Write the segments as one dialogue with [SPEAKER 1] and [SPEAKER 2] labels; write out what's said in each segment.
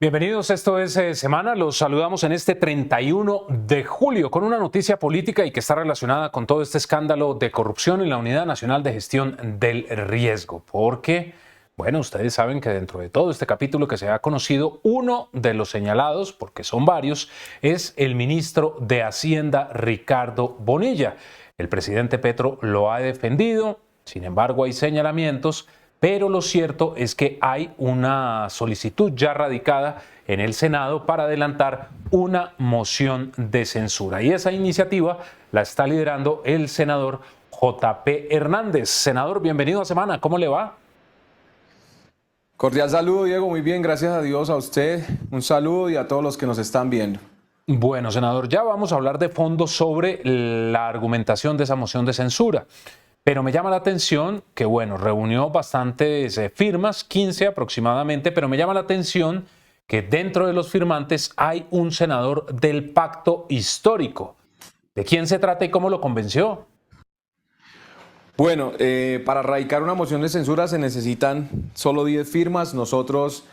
[SPEAKER 1] Bienvenidos, esto es Semana. Los saludamos en este 31 de julio con una noticia política y que está relacionada con todo este escándalo de corrupción en la Unidad Nacional de Gestión del Riesgo. Porque, bueno, ustedes saben que dentro de todo este capítulo que se ha conocido, uno de los señalados, porque son varios, es el ministro de Hacienda, Ricardo Bonilla. El presidente Petro lo ha defendido, sin embargo hay señalamientos. Pero lo cierto es que hay una solicitud ya radicada en el Senado para adelantar una moción de censura. Y esa iniciativa la está liderando el senador J.P. Hernández. Senador, bienvenido a Semana. ¿Cómo le va?
[SPEAKER 2] Cordial saludo, Diego. Muy bien, gracias a Dios, a usted. Un saludo y a todos los que nos están viendo.
[SPEAKER 1] Bueno, senador, ya vamos a hablar de fondo sobre la argumentación de esa moción de censura. Pero me llama la atención que, bueno, reunió bastantes firmas, 15 aproximadamente, pero me llama la atención que dentro de los firmantes hay un senador del Pacto Histórico. ¿De quién se trata y cómo lo convenció?
[SPEAKER 2] Bueno, para radicar una moción de censura se necesitan solo 10 firmas. Nosotros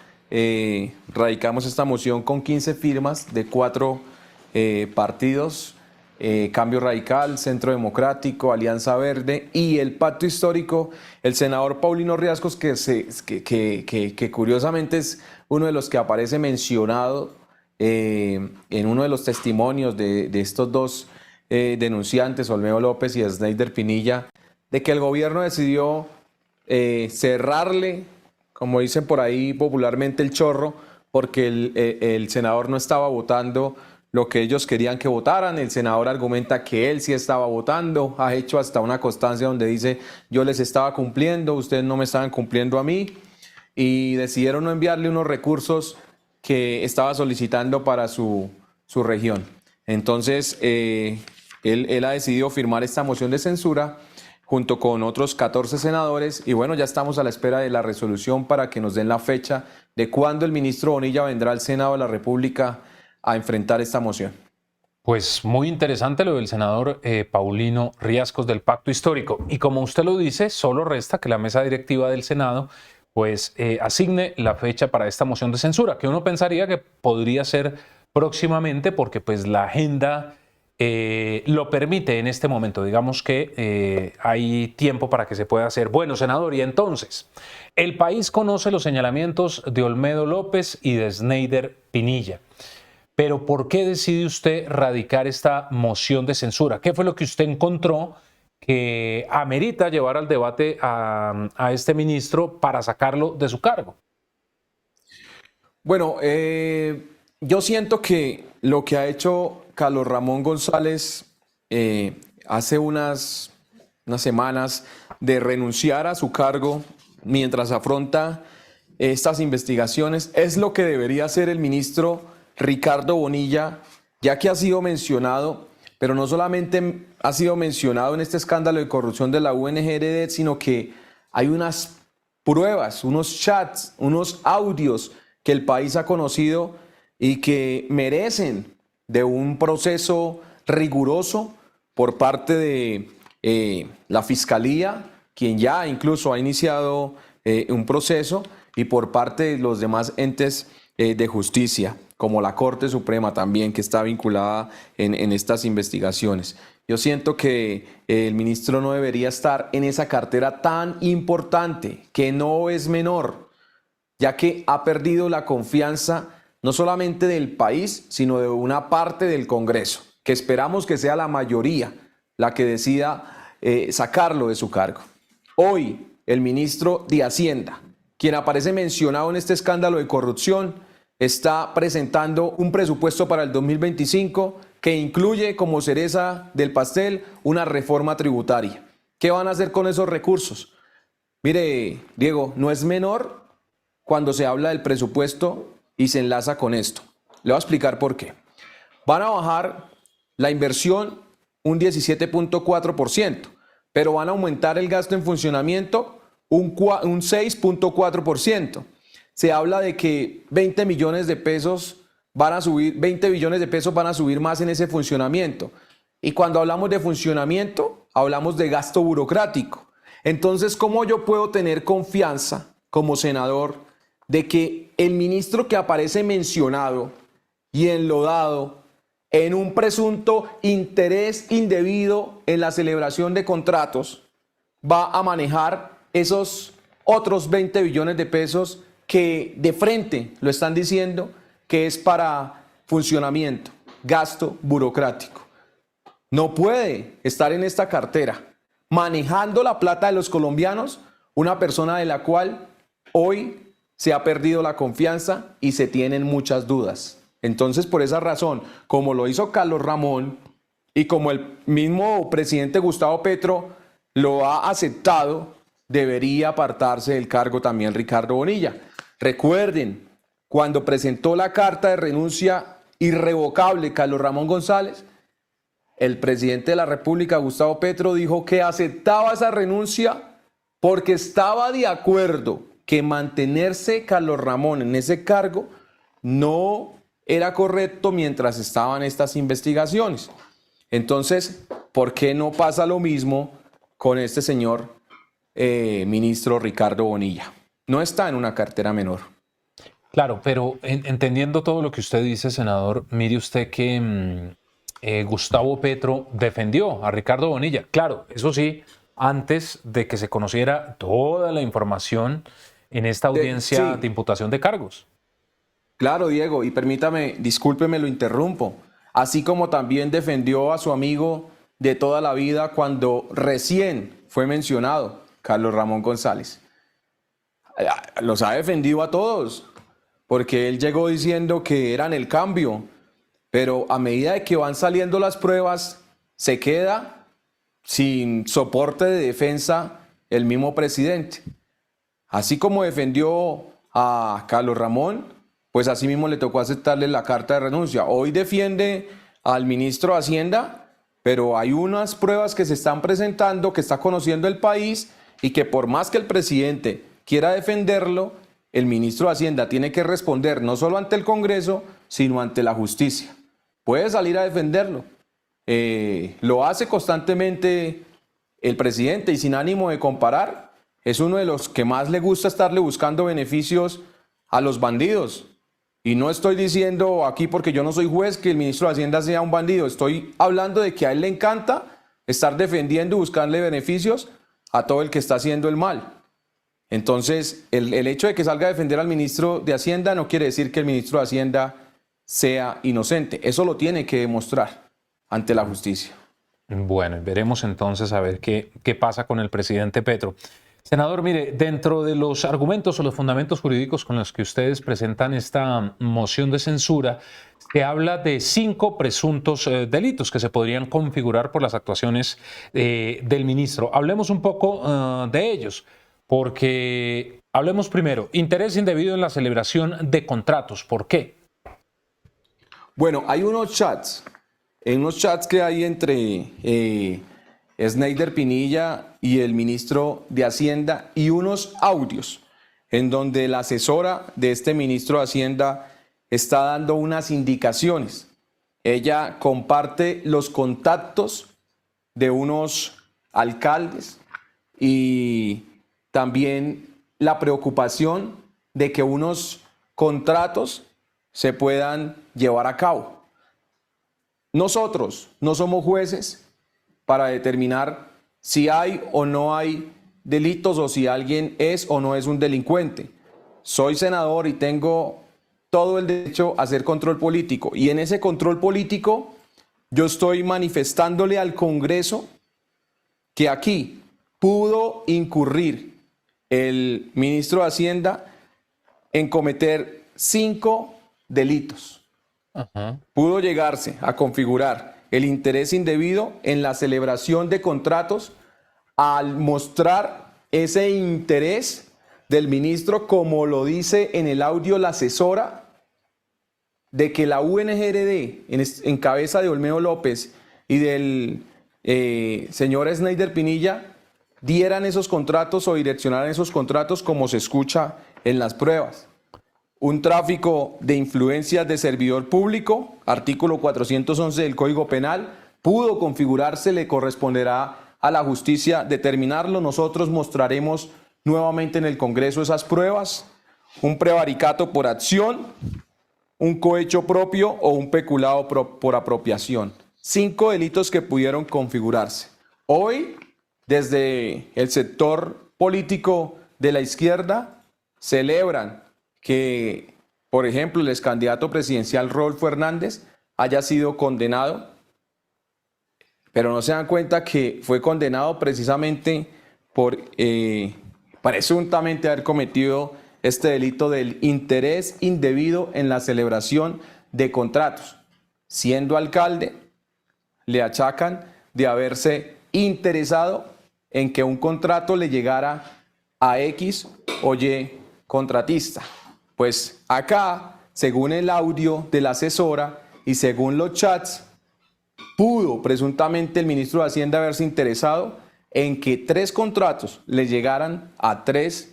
[SPEAKER 2] radicamos esta moción con 15 firmas de 4 partidos. Cambio Radical, Centro Democrático, Alianza Verde y el Pacto Histórico. El senador Paulino Riascos, que curiosamente es uno de los que aparece mencionado en uno de los testimonios de estos dos denunciantes, Olmedo López y Sneider Pinilla, de que el gobierno decidió cerrarle, como dicen por ahí popularmente, el chorro, porque el senador no estaba votando lo que ellos querían que votaran. El senador argumenta que él sí estaba votando, ha hecho hasta una constancia donde dice: yo les estaba cumpliendo, ustedes no me estaban cumpliendo a mí, y decidieron no enviarle unos recursos que estaba solicitando para su región. Entonces, él ha decidido firmar esta moción de censura junto con otros 14 senadores, y bueno, ya estamos a la espera de la resolución para que nos den la fecha de cuándo el ministro Bonilla vendrá al Senado de la República a enfrentar esta moción.
[SPEAKER 1] Pues muy interesante lo del senador Paulino Riascos del Pacto Histórico. Y como usted lo dice, solo resta que la mesa directiva del Senado pues asigne la fecha para esta moción de censura, que uno pensaría que podría ser próximamente porque pues la agenda lo permite en este momento. Digamos que hay tiempo para que se pueda hacer. Bueno, senador, y entonces, el país conoce los señalamientos de Olmedo López y de Sneider Pinilla. Pero ¿por qué decide usted radicar esta moción de censura? ¿Qué fue lo que usted encontró que amerita llevar al debate a este ministro para sacarlo de su cargo?
[SPEAKER 2] Bueno, yo siento que lo que ha hecho Carlos Ramón González hace unas semanas de renunciar a su cargo mientras afronta estas investigaciones es lo que debería hacer el ministro Ricardo Bonilla, ya que ha sido mencionado, pero no solamente ha sido mencionado en este escándalo de corrupción de la UNGRD, sino que hay unas pruebas, unos chats, unos audios que el país ha conocido y que merecen de un proceso riguroso por parte de la Fiscalía, quien ya incluso ha iniciado un proceso, y por parte de los demás entes de justicia, como la Corte Suprema también, que está vinculada en estas investigaciones. Yo siento que el ministro no debería estar en esa cartera tan importante, que no es menor, ya que ha perdido la confianza no solamente del país, sino de una parte del Congreso, que esperamos que sea la mayoría la que decida sacarlo de su cargo. Hoy, el ministro de Hacienda, quien aparece mencionado en este escándalo de corrupción, está presentando un presupuesto para el 2025 que incluye como cereza del pastel una reforma tributaria. ¿Qué van a hacer con esos recursos? Mire, Diego, no es menor cuando se habla del presupuesto y se enlaza con esto. Le voy a explicar por qué. Van a bajar la inversión un 17.4%, pero van a aumentar el gasto en funcionamiento un 6.4%. Se habla de que 20 millones de pesos van a subir, 20 billones de pesos van a subir más en ese funcionamiento. Y cuando hablamos de funcionamiento, hablamos de gasto burocrático. Entonces, ¿cómo yo puedo tener confianza como senador de que el ministro que aparece mencionado y enlodado en un presunto interés indebido en la celebración de contratos va a manejar esos otros 20 billones de pesos que de frente lo están diciendo que es para funcionamiento, gasto burocrático. No puede estar en esta cartera manejando la plata de los colombianos una persona de la cual hoy se ha perdido la confianza y se tienen muchas dudas. Entonces, por esa razón, como lo hizo Carlos Ramón y como el mismo presidente Gustavo Petro lo ha aceptado, debería apartarse del cargo también Ricardo Bonilla. Recuerden, cuando presentó la carta de renuncia irrevocable Carlos Ramón González, el presidente de la República, Gustavo Petro, dijo que aceptaba esa renuncia porque estaba de acuerdo que mantenerse Carlos Ramón en ese cargo no era correcto mientras estaban estas investigaciones. Entonces, ¿por qué no pasa lo mismo con este señor ministro Ricardo Bonilla? No está en una cartera menor.
[SPEAKER 1] Claro, pero entendiendo todo lo que usted dice, senador, mire usted que Gustavo Petro defendió a Ricardo Bonilla. Claro, eso sí, antes de que se conociera toda la información en esta audiencia de imputación de cargos.
[SPEAKER 2] Claro, Diego, y permítame, discúlpeme, lo interrumpo. Así como también defendió a su amigo de toda la vida cuando recién fue mencionado, Carlos Ramón González. Los ha defendido a todos, porque él llegó diciendo que eran el cambio, pero a medida de que van saliendo las pruebas, se queda sin soporte de defensa el mismo presidente. Así como defendió a Carlos Ramón, pues así mismo le tocó aceptarle la carta de renuncia. Hoy defiende al ministro de Hacienda, pero hay unas pruebas que se están presentando, que está conociendo el país, y que por más que el presidente quiera defenderlo, el ministro de Hacienda tiene que responder no solo ante el Congreso, sino ante la justicia. Puede salir a defenderlo. Lo hace constantemente el presidente y sin ánimo de comparar, es uno de los que más le gusta estarle buscando beneficios a los bandidos. Y no estoy diciendo aquí, porque yo no soy juez, que el ministro de Hacienda sea un bandido. Estoy hablando de que a él le encanta estar defendiendo y buscarle beneficios a todo el que está haciendo el mal. Entonces, el hecho de que salga a defender al ministro de Hacienda no quiere decir que el ministro de Hacienda sea inocente. Eso lo tiene que demostrar ante la justicia.
[SPEAKER 1] Bueno, veremos entonces a ver qué pasa con el presidente Petro. Senador, mire, dentro de los argumentos o los fundamentos jurídicos con los que ustedes presentan esta moción de censura, se habla de 5 presuntos delitos que se podrían configurar por las actuaciones del ministro. Hablemos un poco de ellos, porque hablemos primero, interés indebido en la celebración de contratos. ¿Por qué?
[SPEAKER 2] Bueno, hay unos chats que hay entre Snyder Pinilla y el ministro de Hacienda, y unos audios en donde la asesora de este ministro de Hacienda está dando unas indicaciones. Ella comparte los contactos de unos alcaldes y también la preocupación de que unos contratos se puedan llevar a cabo. Nosotros no somos jueces para determinar si hay o no hay delitos o si alguien es o no es un delincuente. Soy senador y tengo todo el derecho a hacer control político, y en ese control político yo estoy manifestándole al Congreso que aquí pudo incurrir el ministro de Hacienda en cometer 5 delitos. Pudo llegarse a configurar el interés indebido en la celebración de contratos al mostrar ese interés del ministro, como lo dice en el audio la asesora, de que la UNGRD, en cabeza de Olmedo López y del señor Snyder Pinilla, dieran esos contratos o direccionaran esos contratos como se escucha en las pruebas. Un tráfico de influencias de servidor público, artículo 411 del Código Penal, pudo configurarse, le corresponderá a la justicia determinarlo. Nosotros mostraremos nuevamente en el Congreso esas pruebas. un prevaricato por acción, un cohecho propio o un peculado por apropiación. 5 delitos que pudieron configurarse. Hoy, desde el sector político de la izquierda, celebran que, por ejemplo, el excandidato presidencial Rodolfo Hernández haya sido condenado, pero no se dan cuenta que fue condenado precisamente por presuntamente haber cometido este delito del interés indebido en la celebración de contratos. Siendo alcalde, le achacan de haberse interesado en que un contrato le llegara a X o Y contratista. Pues acá, según el audio de la asesora y según los chats, pudo presuntamente el ministro de Hacienda haberse interesado en que 3 contratos le llegaran a 3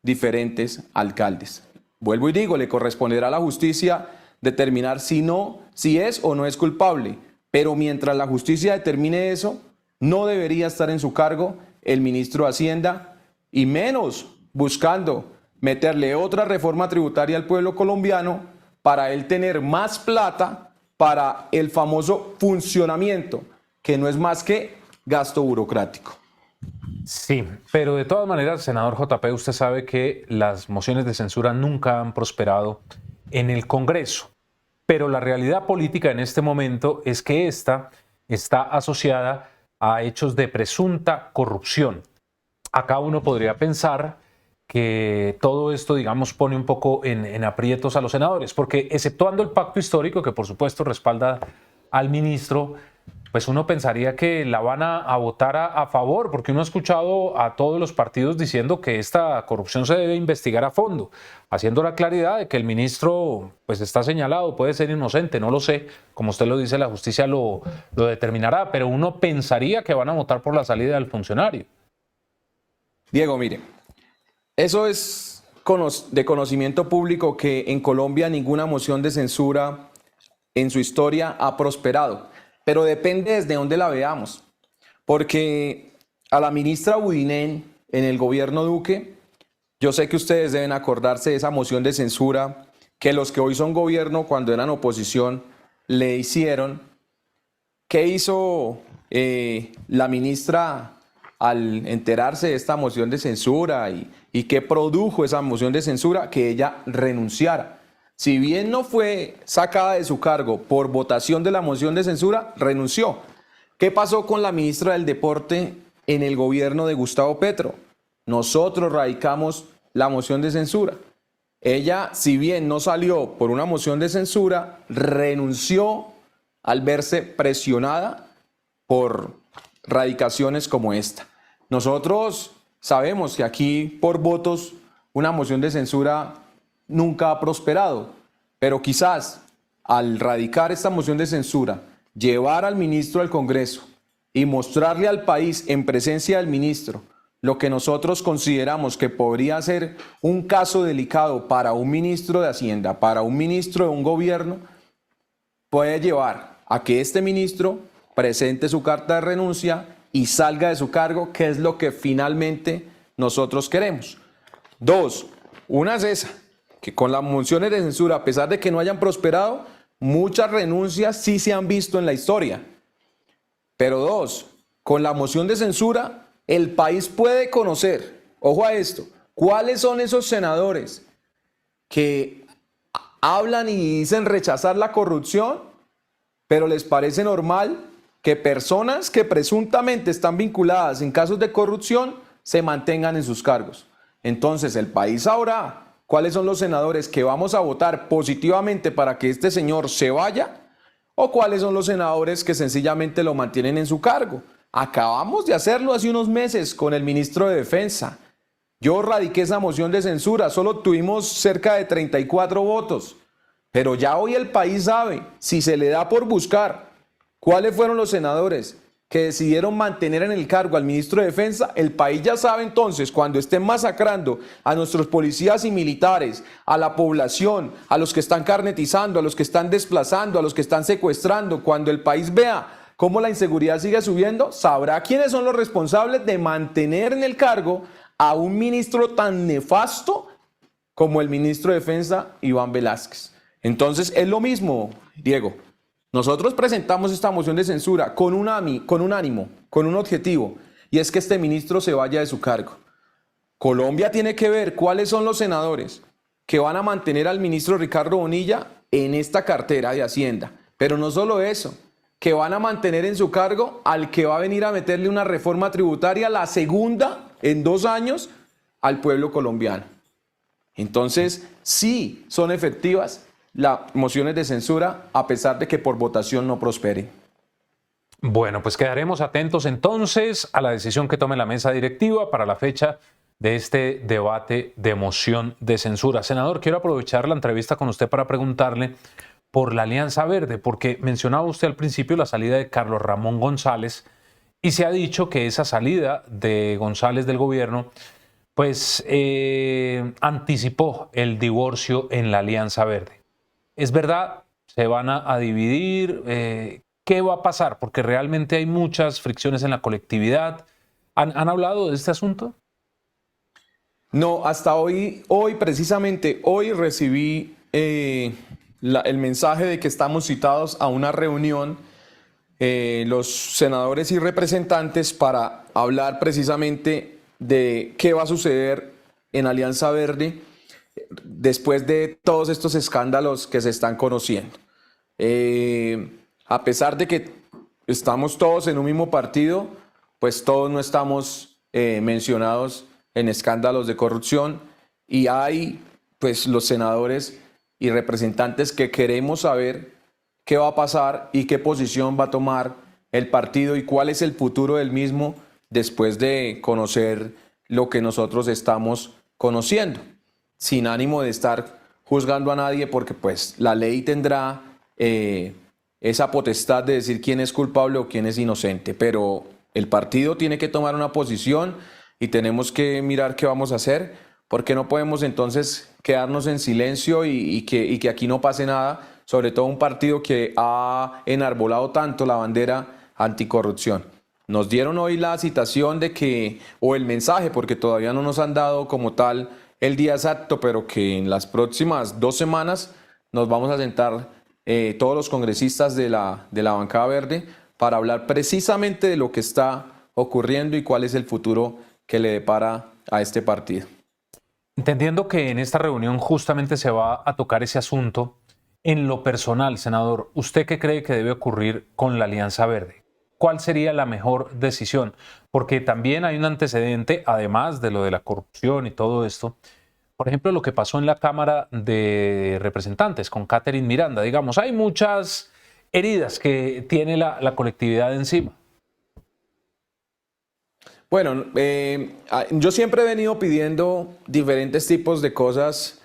[SPEAKER 2] diferentes alcaldes. Vuelvo y digo, le corresponderá a la justicia determinar si es o no es culpable, pero mientras la justicia determine eso, no debería estar en su cargo el ministro de Hacienda y menos buscando meterle otra reforma tributaria al pueblo colombiano para él tener más plata para el famoso funcionamiento, que no es más que gasto burocrático.
[SPEAKER 1] Sí, pero de todas maneras, senador JP, usted sabe que las mociones de censura nunca han prosperado en el Congreso, pero la realidad política en este momento es que esta está asociada a hechos de presunta corrupción. Acá uno podría pensar que todo esto, digamos, pone un poco en aprietos a los senadores, porque exceptuando el pacto histórico, que por supuesto respalda al ministro, pues uno pensaría que la van a votar a favor, porque uno ha escuchado a todos los partidos diciendo que esta corrupción se debe investigar a fondo, haciendo la claridad de que el ministro pues está señalado, puede ser inocente, no lo sé, como usted lo dice, la justicia lo determinará, pero uno pensaría que van a votar por la salida del funcionario.
[SPEAKER 2] Diego, mire, eso es de conocimiento público que en Colombia ninguna moción de censura en su historia ha prosperado. Pero depende desde dónde la veamos, porque a la ministra Budinén en el gobierno Duque, yo sé que ustedes deben acordarse de esa moción de censura que los que hoy son gobierno cuando eran oposición le hicieron. ¿Qué hizo la ministra al enterarse de esta moción de censura y qué produjo esa moción de censura? Que ella renunciara. Si bien no fue sacada de su cargo por votación de la moción de censura, renunció. ¿Qué pasó con la ministra del Deporte en el gobierno de Gustavo Petro? Nosotros radicamos la moción de censura. Ella, si bien no salió por una moción de censura, renunció al verse presionada por radicaciones como esta. Nosotros sabemos que aquí por votos una moción de censura nunca ha prosperado, pero quizás al radicar esta moción de censura, llevar al ministro al Congreso y mostrarle al país en presencia del ministro lo que nosotros consideramos que podría ser un caso delicado para un ministro de Hacienda, para un ministro de un gobierno, puede llevar a que este ministro presente su carta de renuncia y salga de su cargo, que es lo que finalmente nosotros queremos. 2, una es esa, que con las mociones de censura, a pesar de que no hayan prosperado, muchas renuncias sí se han visto en la historia. Pero 2, con la moción de censura, el país puede conocer, ojo a esto, cuáles son esos senadores que hablan y dicen rechazar la corrupción, pero les parece normal que personas que presuntamente están vinculadas en casos de corrupción se mantengan en sus cargos. Entonces el país sabrá cuáles son los senadores que vamos a votar positivamente para que este señor se vaya o cuáles son los senadores que sencillamente lo mantienen en su cargo. Acabamos de hacerlo hace unos meses con el ministro de Defensa. Yo radiqué esa moción de censura, solo tuvimos cerca de 34 votos, pero ya hoy el país sabe, si se le da por buscar cuáles fueron los senadores que decidieron mantener en el cargo al ministro de Defensa, el país ya sabe entonces, cuando estén masacrando a nuestros policías y militares, a la población, a los que están carnetizando, a los que están desplazando, a los que están secuestrando, cuando el país vea cómo la inseguridad sigue subiendo, sabrá quiénes son los responsables de mantener en el cargo a un ministro tan nefasto como el ministro de Defensa, Iván Velázquez. Entonces, es lo mismo, Diego. Nosotros presentamos esta moción de censura con un ánimo, con un objetivo, y es que este ministro se vaya de su cargo. Colombia tiene que ver cuáles son los senadores que van a mantener al ministro Ricardo Bonilla en esta cartera de Hacienda. Pero no solo eso, que van a mantener en su cargo al que va a venir a meterle una reforma tributaria, la segunda en 2 años, al pueblo colombiano. Entonces, sí son efectivas las mociones de censura, a pesar de que por votación no prosperen.
[SPEAKER 1] Bueno, pues quedaremos atentos entonces a la decisión que tome la mesa directiva para la fecha de este debate de moción de censura. Senador, quiero aprovechar la entrevista con usted para preguntarle por la Alianza Verde, porque mencionaba usted al principio la salida de Carlos Ramón González y se ha dicho que esa salida de González del gobierno pues anticipó el divorcio en la Alianza Verde. ¿Es verdad? ¿Se van a dividir? ¿Qué va a pasar? Porque realmente hay muchas fricciones en la colectividad. ¿Han hablado de este asunto?
[SPEAKER 2] No, hasta hoy precisamente hoy recibí el mensaje de que estamos citados a una reunión, los senadores y representantes, para hablar precisamente de qué va a suceder en Alianza Verde después de todos estos escándalos que se están conociendo. A pesar de que estamos todos en un mismo partido, pues todos no estamos mencionados en escándalos de corrupción, y hay pues los senadores y representantes que queremos saber qué va a pasar y qué posición va a tomar el partido y cuál es el futuro del mismo después de conocer lo que nosotros estamos conociendo, sin ánimo de estar juzgando a nadie, porque pues la ley tendrá esa potestad de decir quién es culpable o quién es inocente, pero el partido tiene que tomar una posición y tenemos que mirar qué vamos a hacer, porque no podemos entonces quedarnos en silencio y que aquí no pase nada, sobre todo un partido que ha enarbolado tanto la bandera anticorrupción. Nos dieron hoy la citación de que, o el mensaje, porque todavía no nos han dado como tal el día exacto, pero que en las próximas 2 semanas nos vamos a sentar todos los congresistas de la bancada verde para hablar precisamente de lo que está ocurriendo y cuál es el futuro que le depara a este partido.
[SPEAKER 1] Entendiendo que en esta reunión justamente se va a tocar ese asunto, en lo personal, senador, ¿usted qué cree que debe ocurrir con la Alianza Verde? ¿Cuál sería la mejor decisión? Porque también hay un antecedente, además de lo de la corrupción y todo esto. Por ejemplo, lo que pasó en la Cámara de Representantes con Catherine Miranda. Digamos, hay muchas heridas que tiene la colectividad encima.
[SPEAKER 2] Bueno, yo siempre he venido pidiendo diferentes tipos de cosas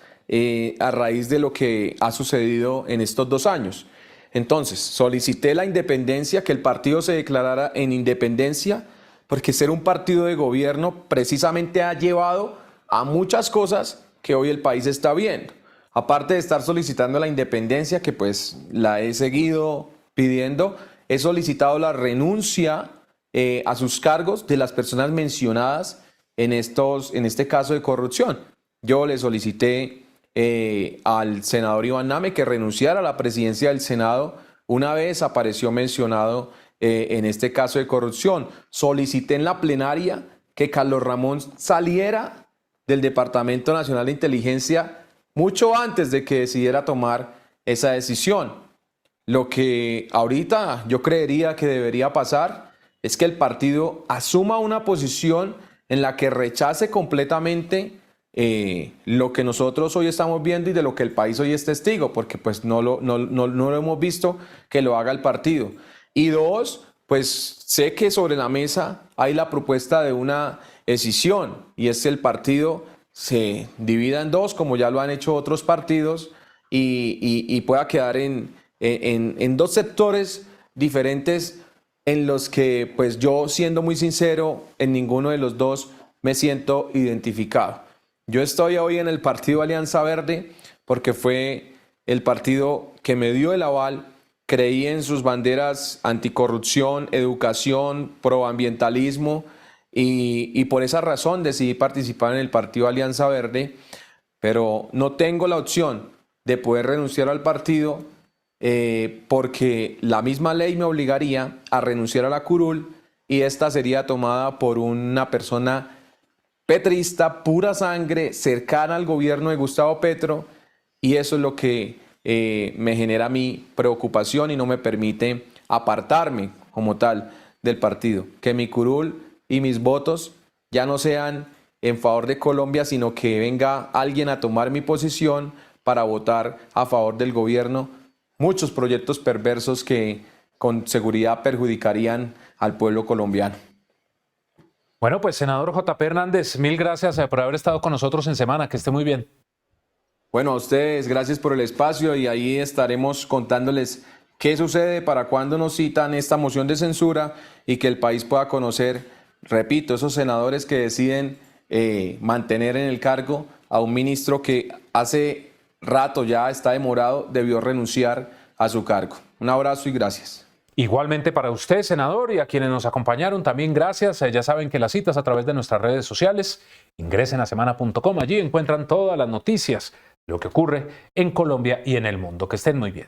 [SPEAKER 2] a raíz de lo que ha sucedido en estos 2 años. Entonces, solicité la independencia, que el partido se declarara en independencia, porque ser un partido de gobierno precisamente ha llevado a muchas cosas que hoy el país está viendo. Aparte de estar solicitando la independencia, que pues la he seguido pidiendo, he solicitado la renuncia a sus cargos de las personas mencionadas en este caso de corrupción. Yo le solicité al senador Iván Name que renunciara a la presidencia del Senado una vez apareció mencionado en este caso de corrupción. Solicité en la plenaria que Carlos Ramón saliera del Departamento Nacional de Inteligencia mucho antes de que decidiera tomar esa decisión. Lo que ahorita yo creería que debería pasar es que el partido asuma una posición en la que rechace completamente lo que nosotros hoy estamos viendo y de lo que el país hoy es testigo, porque pues no lo hemos visto que lo haga el partido. Y 2, pues sé que sobre la mesa hay la propuesta de una escisión, y es que el partido se divida en 2, como ya lo han hecho otros partidos, y pueda quedar en 2 sectores diferentes, en los que pues yo, siendo muy sincero, en ninguno de los 2 me siento identificado. Yo estoy hoy en el partido Alianza Verde porque fue el partido que me dio el aval, creí en sus banderas anticorrupción, educación, proambientalismo, y por esa razón decidí participar en el partido Alianza Verde. pero no tengo la opción de poder renunciar al partido porque la misma ley me obligaría a renunciar a la curul y esta sería tomada por una persona petrista, pura sangre, cercana al gobierno de Gustavo Petro, y eso es lo que me genera mi preocupación y no me permite apartarme como tal del partido. Que mi curul y mis votos ya no sean en favor de Colombia, sino que venga alguien a tomar mi posición para votar a favor del gobierno. Muchos proyectos perversos que con seguridad perjudicarían al pueblo colombiano.
[SPEAKER 1] Bueno, pues senador J.P. Hernández, mil gracias por haber estado con nosotros en Semana. Que esté muy bien.
[SPEAKER 2] Bueno, a ustedes, gracias por el espacio y ahí estaremos contándoles qué sucede, para cuándo nos citan esta moción de censura y que el país pueda conocer, repito, esos senadores que deciden mantener en el cargo a un ministro que hace rato ya está demorado, debió renunciar a su cargo. Un abrazo y gracias.
[SPEAKER 1] Igualmente para usted, senador, y a quienes nos acompañaron también gracias. Ya saben que las citas a través de nuestras redes sociales. Ingresen a semana.com, allí encuentran todas las noticias, lo que ocurre en Colombia y en el mundo. Que estén muy bien.